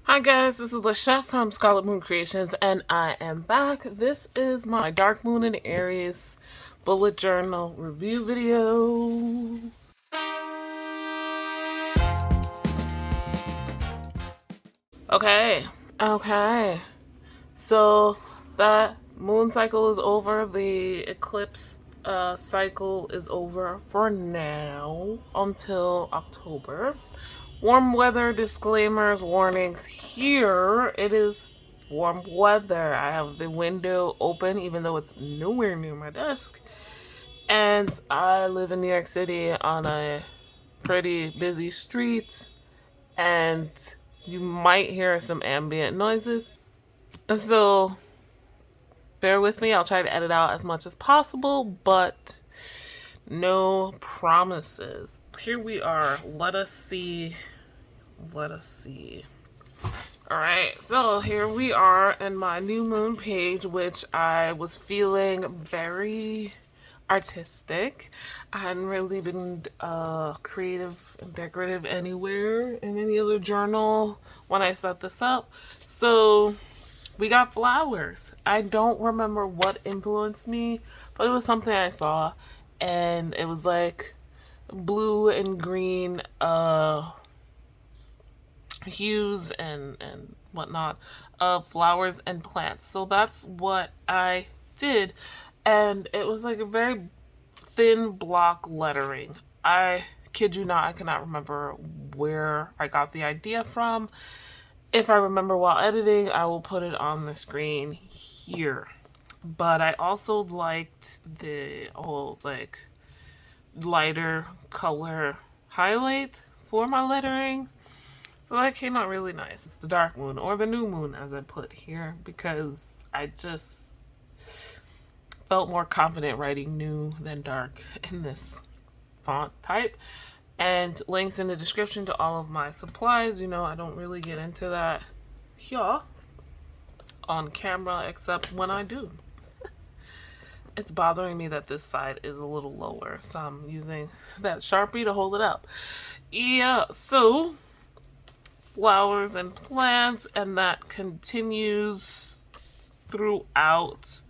Hi guys, this is Lashette from Scarlet Moon Creations, and I am back. This is my Dark Moon in Aries bullet journal review video. Okay. So that moon cycle is over. The eclipse cycle is over for now until October. Warm weather disclaimers, warnings. Here it is warm weather. I have the window open even though it's nowhere near my desk. And I live in New York City on a pretty busy street, and you might hear some ambient noises. So bear with me. I'll try to edit out as much as possible, but no promises. Here we are. Let us see. Alright, so here we are in my new moon page, which I was feeling very artistic. I hadn't really been creative and decorative anywhere in any other journal when I set this up. So we got flowers. I don't remember what influenced me, but it was something I saw, and it was like blue and green hues and whatnot of flowers and plants. So that's what I did, and it was like a very thin block lettering. I kid you not, I cannot remember where I got the idea from. If I remember while editing, I will put it on the screen here. But I also liked the whole like lighter color highlight for my lettering. So that came out really nice. It's the dark moon, or the new moon as I put here, because I just felt more confident writing new than dark in this font type. And links in the description to all of my supplies. You know, I don't really get into that here on camera except when I do. It's bothering me that this side is a little lower, so I'm using that Sharpie to hold it up. Yeah, so flowers and plants, and that continues throughout.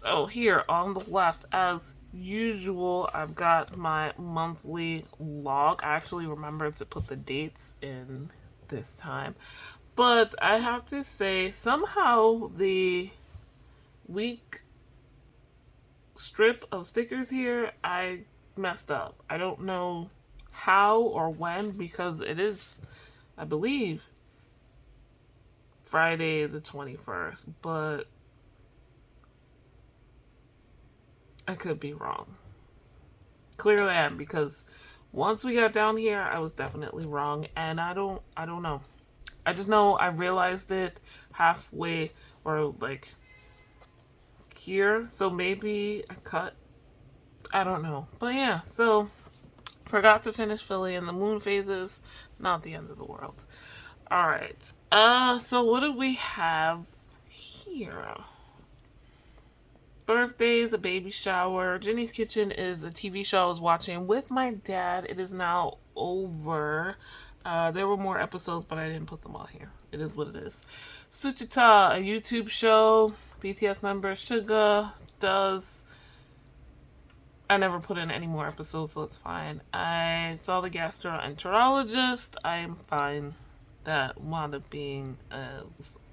Oh, here on the left, as usual, I've got my monthly log. I actually remembered to put the dates in this time, but I have to say, somehow the week strip of stickers here, I messed up. I don't know how or when, because it is, I believe, Friday the 21st, but I could be wrong. Clearly I am, because once we got down here, I was definitely wrong, and I don't know. I just know I realized it halfway, or like here, so maybe I cut. I don't know. But yeah, so forgot to finish filling in the moon phases. Not the end of the world. Alright. So what do we have here? Birthdays, a baby shower. Jenny's Kitchen is a TV show I was watching with my dad. It is now over. There were more episodes, but I didn't put them all here. It is what it is. Suchita, a YouTube show. BTS member Suga does. I never put in any more episodes, so it's fine. I saw the gastroenterologist. I am fine. That wound up being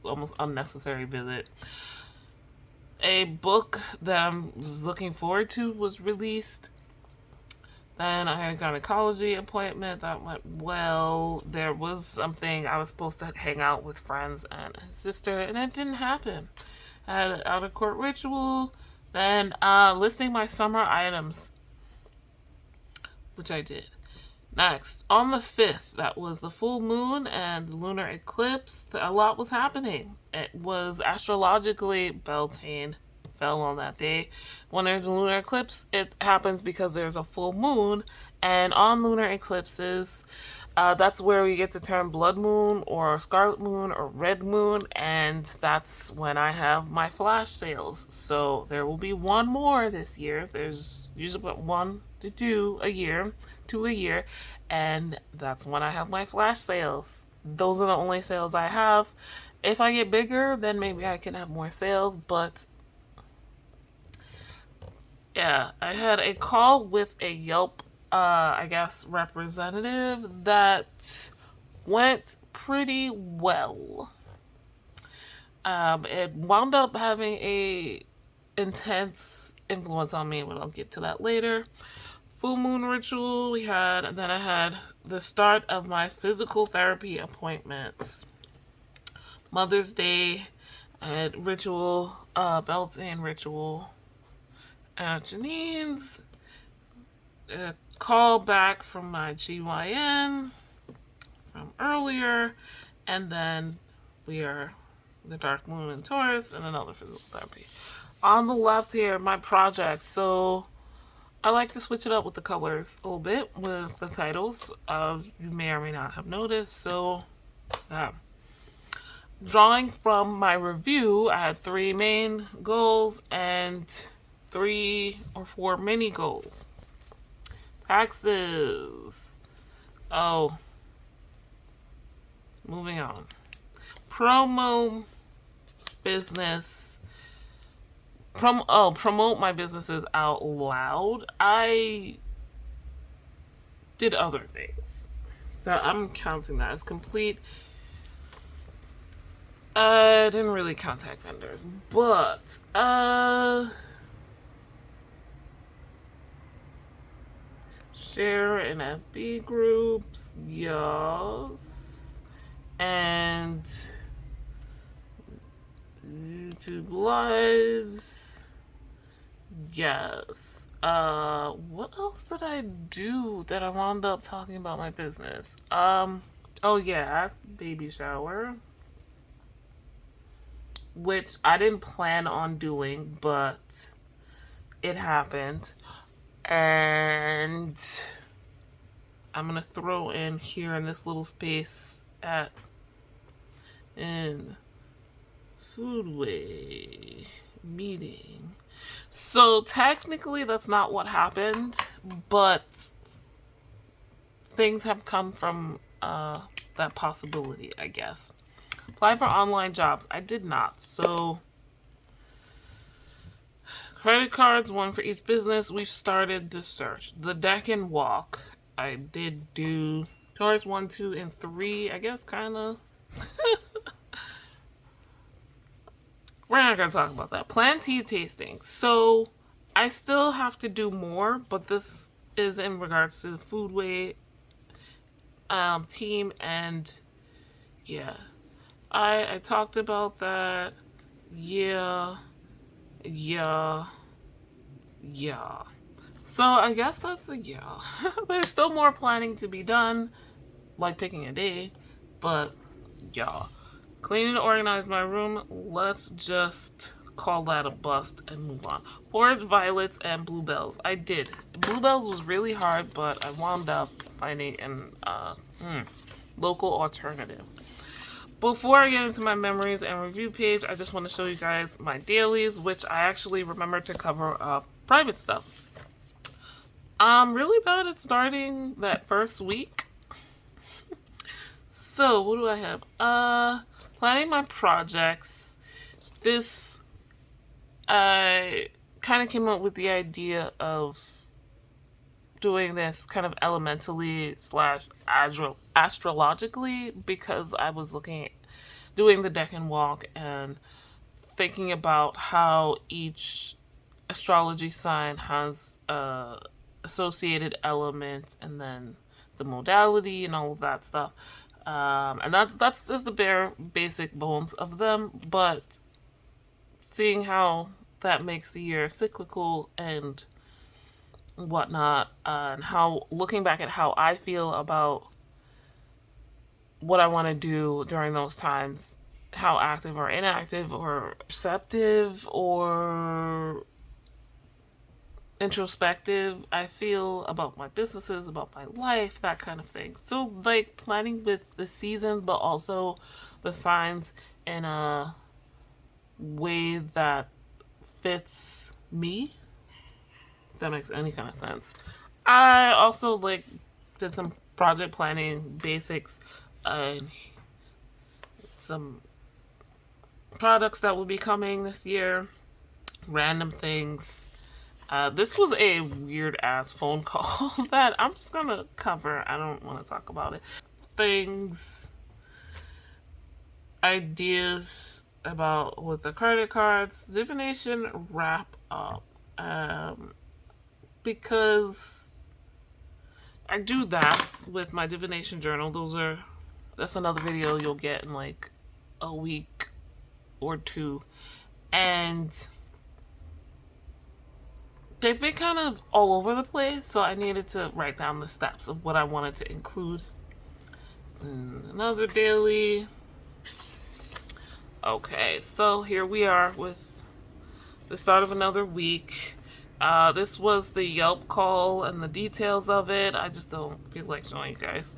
almost unnecessary visit. A book that I was looking forward to was released. Then I had a gynecology appointment that went well. There was something I was supposed to hang out with friends and his sister, and it didn't happen. I had an out of court ritual. Then listing my summer items, which I did. Next, on the 5th, that was the full moon and the lunar eclipse. A lot was happening. It was astrologically Beltane fell on that day. When there's a lunar eclipse, it happens because there's a full moon, and on lunar eclipses, that's where we get the term blood moon or scarlet moon or red moon, and that's when I have my flash sales. So there will be one more this year. There's usually about 1 to 2 a year, and that's when I have my flash sales. those are the only sales I have. If I get bigger, then maybe I can have more sales. But yeah, I had a call with a Yelp, I guess, representative that went pretty well. It wound up having a intense influence on me, but I'll get to that later. Full moon ritual we had, and then I had the start of my physical therapy appointments. Mother's Day, I had ritual, Beltane ritual. Janine's a call back from my GYN from earlier, and then we are the dark moon in Taurus and another physical therapy. On the left here, my projects. So I like to switch it up with the colors a little bit with the titles. You may or may not have noticed. So, drawing from my review, I had 3 main goals and 3 or 4 mini goals. Taxes. Oh, moving on. Promo business. Promote my businesses out loud. I did other things. So I'm counting that as complete. I didn't really contact vendors, but share in FB groups, yes, and YouTube lives, yes. What else did I do that I wound up talking about my business? Oh yeah, baby shower, which I didn't plan on doing, but it happened. And I'm gonna throw in here in this little space in Foodway meeting. So technically that's not what happened, but things have come from that possibility, I guess. Apply for online jobs. I did not. So credit cards, 1 for each business. We've started the search. The deck and walk. I did do Taurus 1, 2, and 3. I guess kind of. We're not going to talk about that. Plant tea tasting. So I still have to do more, but this is in regards to the Foodway team, and yeah. I talked about that. Yeah. So I guess that's a yeah. There's still more planning to be done, like picking a day, but yeah. Clean and organize my room. Let's just call that a bust and move on. Forage violets and bluebells. I did. Bluebells was really hard, but I wound up finding an local alternative. Before I get into my memories and review page, I just want to show you guys my dailies, which I actually remembered to cover up private stuff. I'm really bad at starting that first week. So, what do I have? Planning my projects. This, I kind of came up with the idea of doing this kind of elementally / astrologically, because I was doing the deck and walk and thinking about how each astrology sign has a associated element and then the modality and all of that stuff. And that's just the bare basic bones of them, but seeing how that makes the year cyclical and whatnot, and how looking back at how I feel about what I want to do during those times, how active or inactive or receptive or introspective I feel about my businesses, about my life, that kind of thing. So like planning with the seasons, but also the signs in a way that fits me, if that makes any kind of sense. I also did some project planning basics some products that will be coming this year, random things. This was a weird ass phone call that I'm just gonna cover. I don't want to talk about it. Things, ideas about with the credit cards, divination wrap up. Because I do that with my divination journal. That's another video you'll get in like a week or two. And they've been kind of all over the place, so I needed to write down the steps of what I wanted to include. And another daily. Okay, so here we are with the start of another week. This was the Yelp call and the details of it. I just don't feel like showing you guys.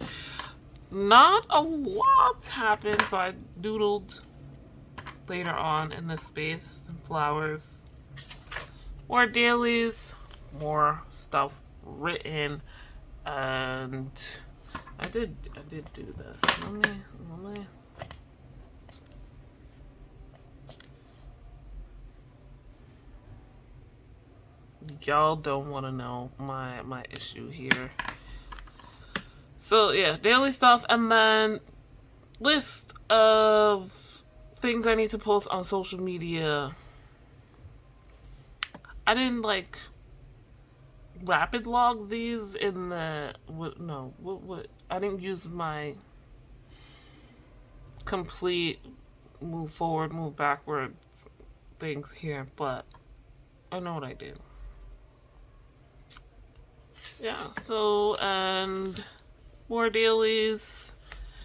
Not a lot happened, so I doodled later on in this space. Flowers. More dailies. More stuff written. And I did do this. Let me y'all don't want to know my issue here. So yeah, daily stuff, and then list of things I need to post on social media. I didn't like rapid log these in the what I didn't use my complete move forward, move backwards things here, but I know what I did. Yeah, so, and more dailies.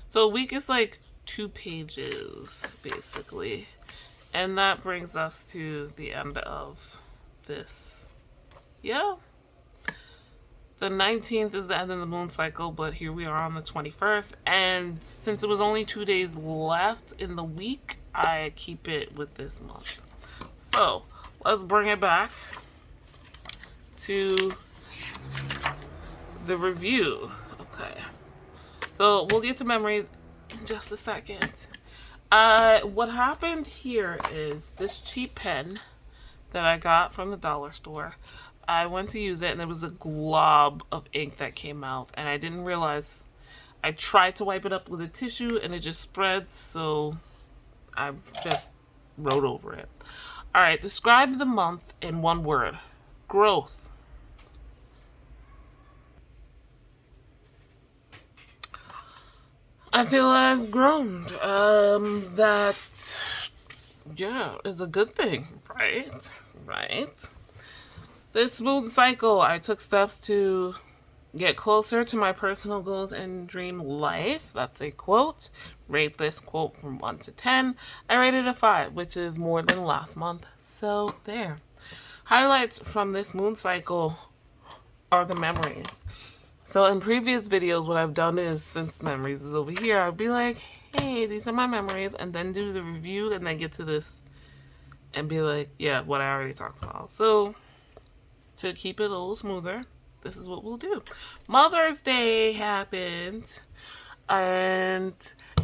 So a week is like 2 pages, basically. And that brings us to the end of this. Yeah. The 19th is the end of the moon cycle, but here we are on the 21st. And since it was only 2 days left in the week, I keep it with this month. So, let's bring it back to the review. Okay, so we'll get to memories in just a second. What happened here is this cheap pen that I got from the dollar store. I went to use it and there was a glob of ink that came out, and I didn't realize. I tried to wipe it up with a tissue and it just spread, so I just wrote over it. Alright, describe the month in one word. Growth. I feel I've grown. That, yeah, is a good thing, right? Right. This moon cycle, I took steps to get closer to my personal goals and dream life. That's a quote. Rate this quote from 1 to 10. I rated a 5, which is more than last month. So, there. Highlights from this moon cycle are the memories. So in previous videos, what I've done is, since memories is over here, I'd be like, hey, these are my memories, and then do the review, and then get to this, and be like, yeah, what I already talked about. So, to keep it a little smoother, this is what we'll do. Mother's Day happened, and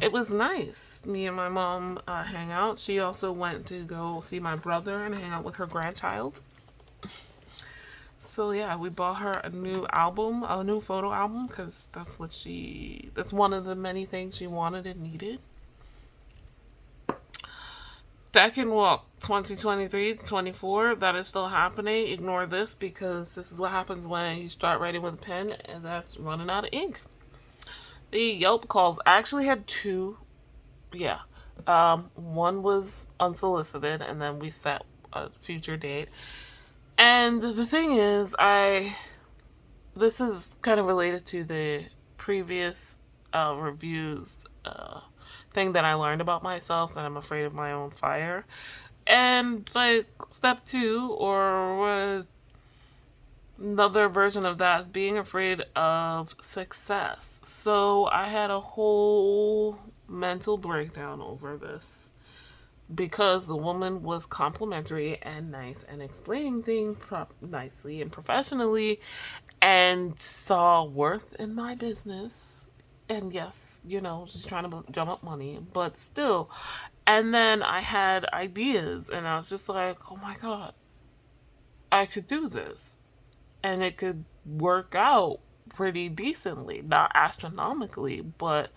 it was nice. Me and my mom hang out. She also went to go see my brother and hang out with her grandchild. So yeah, we bought her a new album, a new photo album, because that's one of the many things she wanted and needed. Second walk, 2023-24, that is still happening. Ignore this, because this is what happens when you start writing with a pen, and that's running out of ink. The Yelp calls, I actually had 2. Yeah. One was unsolicited, and then we set a future date. And the thing is, this is kind of related to the previous reviews thing that I learned about myself, that I'm afraid of my own fire. And like step 2, or another version of that, is being afraid of success. So I had a whole mental breakdown over this, because the woman was complimentary and nice and explaining things nicely and professionally, and saw worth in my business And yes, just trying to drum up money, but still. And then I had ideas, and I was just like, oh my God, I could do this. And it could work out pretty decently. Not astronomically, but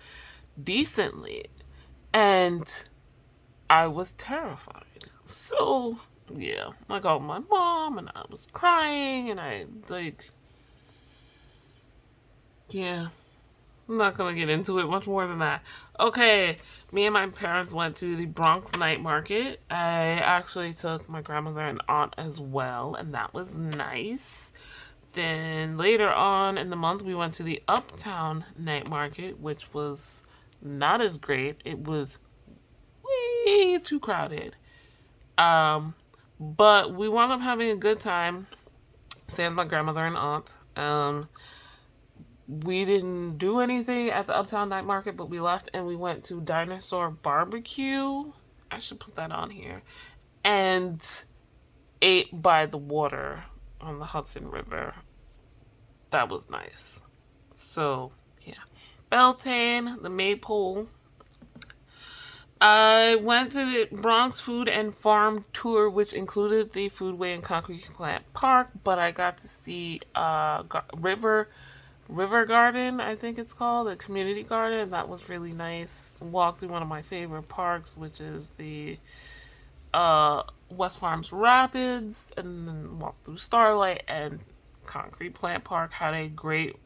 decently. And I was terrified. So, yeah, I called my mom and I was crying and yeah, I'm not gonna get into it much more than that. Okay, me and my parents went to the Bronx night market. I actually took my grandmother and aunt as well, and that was nice. Then later on in the month, we went to the Uptown night market, which was not as great. It was way too crowded. Um, but we wound up having a good time. Same with my grandmother and aunt. We didn't do anything at the Uptown Night Market, but we left and we went to Dinosaur Barbecue. I should put that on here. And ate by the water on the Hudson River. That was nice. So, yeah. Beltane, the Maypole. I went to the Bronx Food and Farm Tour, which included the Foodway and Concrete Plant Park, but I got to see River Garden, I think it's called, the community garden. That was really nice. Walked through one of my favorite parks, which is the West Farms Rapids, and then walked through Starlight, and Concrete Plant Park had a great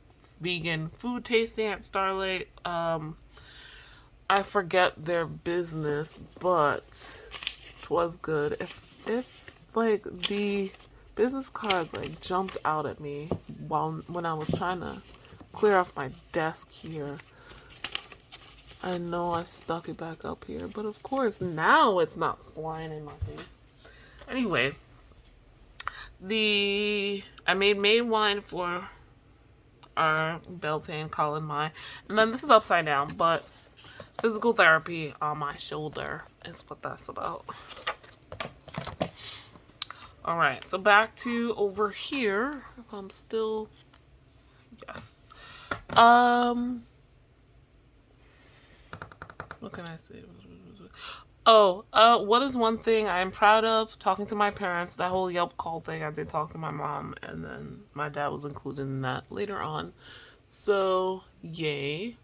vegan food tasting at Starlight. I forget their business, but it was good. If like the business cards like jumped out at me when I was trying to clear off my desk here. I know I stuck it back up here, but of course now it's not flying in my face. Anyway, I made wine for our Beltane Colin Mai, and then this is upside down, but physical therapy on my shoulder is what that's about. Alright, so back to over here. If I'm still... Yes. What can I say? Oh, what is one thing I'm proud of? Talking to my parents. That whole Yelp call thing, I did talk to my mom, and then my dad was included in that later on. So, yay.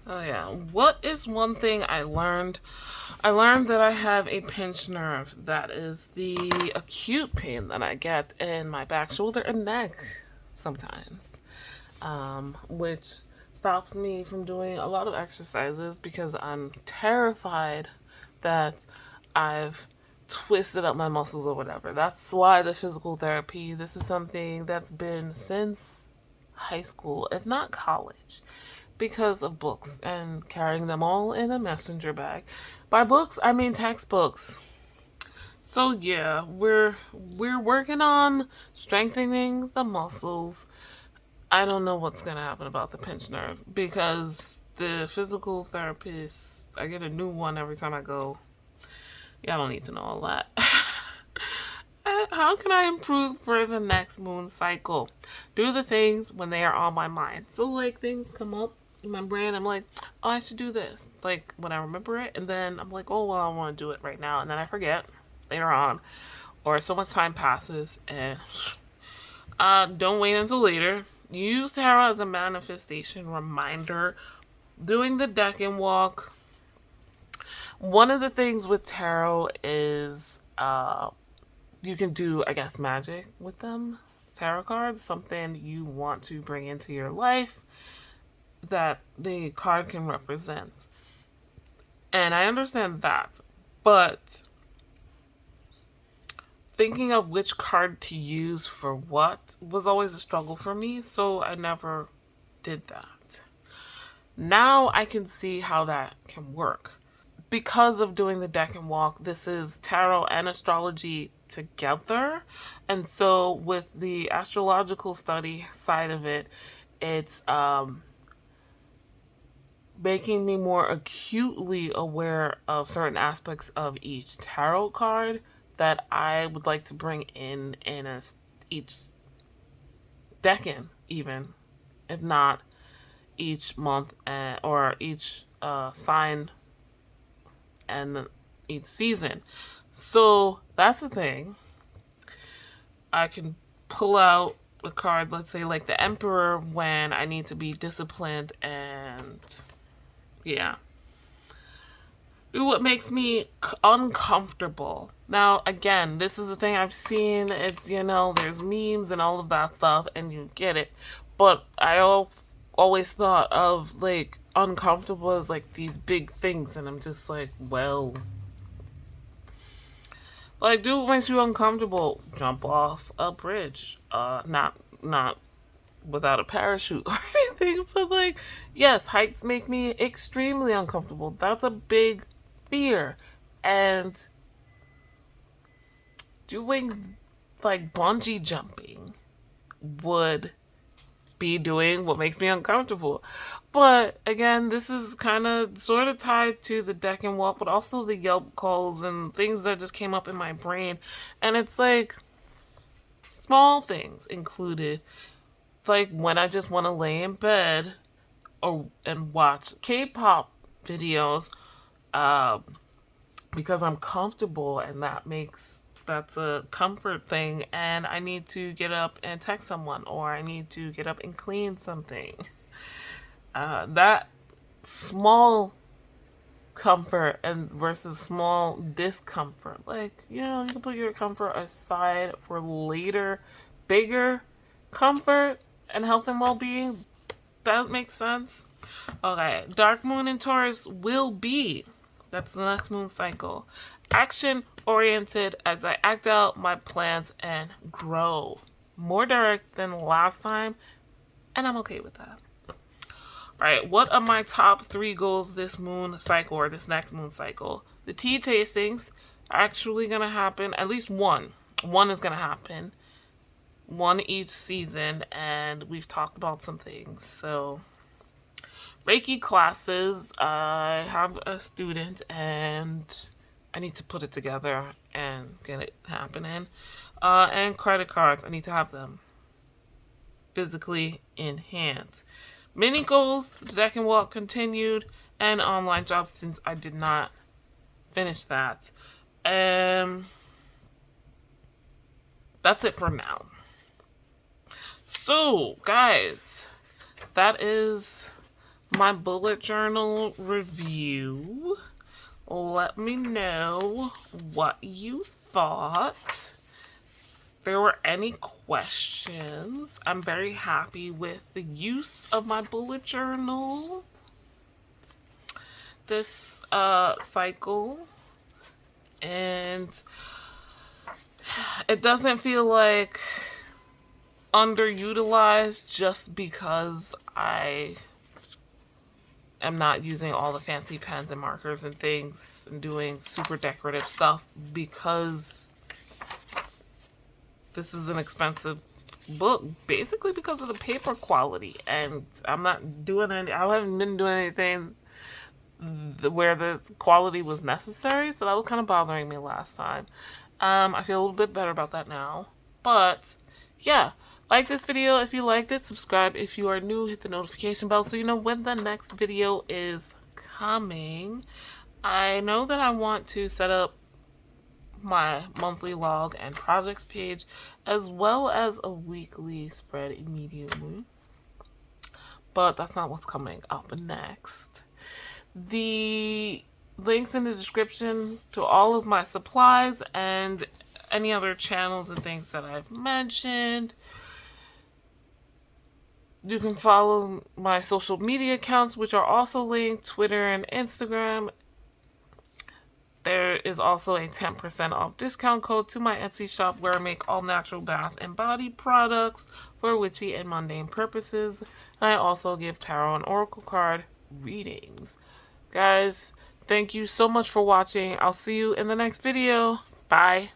Oh yeah. What is one thing I learned? I learned that I have a pinched nerve. That is the acute pain that I get in my back, shoulder, and neck sometimes. Which stops me from doing a lot of exercises because I'm terrified that I've twisted up my muscles or whatever. That's why the physical therapy, this is something that's been since high school, if not college, because of books and carrying them all in a messenger bag. By books, I mean textbooks. So yeah, we're working on strengthening the muscles. I don't know what's gonna happen about the pinched nerve because the physical therapist, I get a new one every time I go. Yeah, I don't need to know all that. How can I improve for the next moon cycle? Do the things when they are on my mind. So like things come up in my brain, I'm like, oh, I should do this. Like when I remember it, and then I'm like, oh well, I want to do it right now, and then I forget later on, or so much time passes, and don't wait until later. Use tarot as a manifestation reminder. Doing the deck and walk. One of the things with tarot is you can do, I guess, magic with them. Tarot cards, something you want to bring into your life that the card can represent. And I understand that, but thinking of which card to use for what was always a struggle for me, so I never did that. Now I can see how that can work. Because of doing the deck and walk, this is tarot and astrology together. And so with the astrological study side of it, it's making me more acutely aware of certain aspects of each tarot card that I would like to bring in each decan, even if not each month or each sign and each season. So that's the thing. I can pull out a card, let's say like the Emperor, when I need to be disciplined and yeah. What makes me uncomfortable. Now, again, this is the thing I've seen. It's, there's memes and all of that stuff, and you get it. But I always thought of, like, uncomfortable as, like, these big things, and I'm just like, well... Like, do what makes you uncomfortable. Jump off a bridge. Not without a parachute or anything, but, like, yes, heights make me extremely uncomfortable. That's a big fear. And doing like bungee jumping would be doing what makes me uncomfortable. But again, this is kind of sort of tied to the deck and walk, but also the Yelp calls and things that just came up in my brain. And it's like small things included, like when I just want to lay in bed and watch K-pop videos because I'm comfortable, and that's a comfort thing, and I need to get up and text someone, or I need to get up and clean something. That small comfort and versus small discomfort. Like, you can put your comfort aside for later, bigger comfort and health and well-being. That makes sense. Okay, Dark Moon in Taurus will be, that's the next moon cycle, action oriented as I act out my plans and grow. More direct than last time, and I'm okay with that. Alright, what are my top 3 goals this moon cycle, or this next moon cycle? The tea tastings are actually going to happen, at least one. One is going to happen. One each season, and we've talked about some things. So, Reiki classes, I have a student, and I need to put it together and get it happening. And credit cards, I need to have them physically in hand. Mini goals, the deck and walk continued, and online jobs since I did not finish that. That's it for now. So, guys, that is my bullet journal review. Let me know what you thought. If there were any questions, I'm very happy with the use of my bullet journal this cycle, and it doesn't feel like underutilized just because I am not using all the fancy pens and markers and things and doing super decorative stuff, because this is an expensive book, basically because of the paper quality, and I haven't been doing anything where the quality was necessary, so that was kind of bothering me last time. I feel a little bit better about that now, but yeah. Like this video if you liked it, subscribe if you are new, hit the notification bell so you know when the next video is coming. I know that I want to set up my monthly log and projects page, as well as a weekly spread immediately, but that's not what's coming up next. The links in the description to all of my supplies and any other channels and things that I've mentioned. You can follow my social media accounts, which are also linked, Twitter and Instagram. There is also a 10% off discount code to my Etsy shop, where I make all natural bath and body products for witchy and mundane purposes. And I also give tarot and oracle card readings. Guys, thank you so much for watching. I'll see you in the next video. Bye.